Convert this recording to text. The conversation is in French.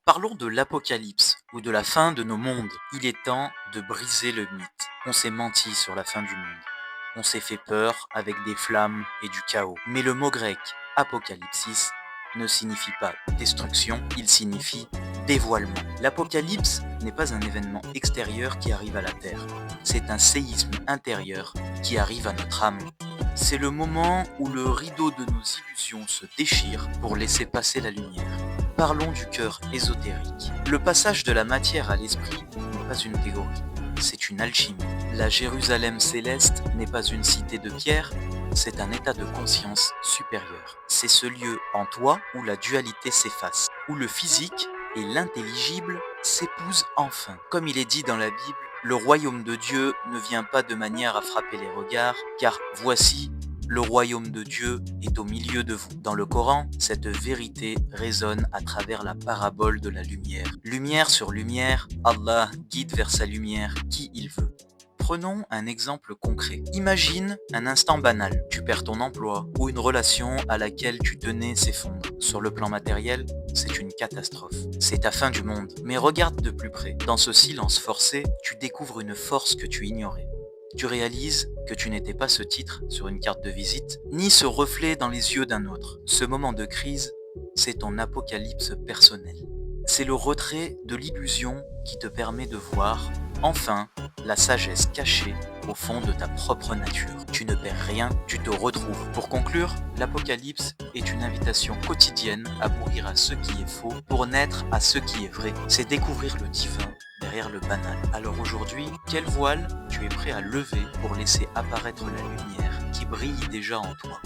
Parlons de l'apocalypse ou de la fin de nos mondes. Il est temps de briser le mythe. On s'est menti sur la fin du monde. On s'est fait peur avec des flammes et du chaos. Mais le mot grec apocalypsis ne signifie pas destruction, il signifie dévoilement. L'apocalypse n'est pas un événement extérieur qui arrive à la Terre. C'est un séisme intérieur qui arrive à notre âme. C'est le moment où le rideau de nos illusions se déchire pour laisser passer la lumière. Parlons du cœur ésotérique. Le passage de la matière à l'esprit n'est pas une théorie, c'est une alchimie. La Jérusalem céleste n'est pas une cité de pierre, c'est un état de conscience supérieur. C'est ce lieu en toi où la dualité s'efface, où le physique et l'intelligible s'épousent enfin. Comme il est dit dans la Bible, le royaume de Dieu ne vient pas de manière à frapper les regards, car voici, le royaume de Dieu est au milieu de vous. Dans le Coran, cette vérité résonne à travers la parabole de la lumière. Lumière sur lumière, Allah guide vers sa lumière qui il veut. Prenons un exemple concret. Imagine un instant banal. Tu perds ton emploi ou une relation à laquelle tu tenais s'effondre. Sur le plan matériel, c'est une catastrophe. C'est ta fin du monde. Mais regarde de plus près. Dans ce silence forcé, tu découvres une force que tu ignorais. Tu réalises que tu n'étais pas ce titre sur une carte de visite, ni ce reflet dans les yeux d'un autre. Ce moment de crise, c'est ton apocalypse personnel. C'est le retrait de l'illusion qui te permet de voir, enfin, la sagesse cachée au fond de ta propre nature. Tu ne perds rien, tu te retrouves. Pour conclure, l'Apocalypse est une invitation quotidienne à mourir à ce qui est faux pour naître à ce qui est vrai. C'est découvrir le divin derrière le banal. Alors aujourd'hui, quel voile tu es prêt à lever pour laisser apparaître la lumière qui brille déjà en toi ?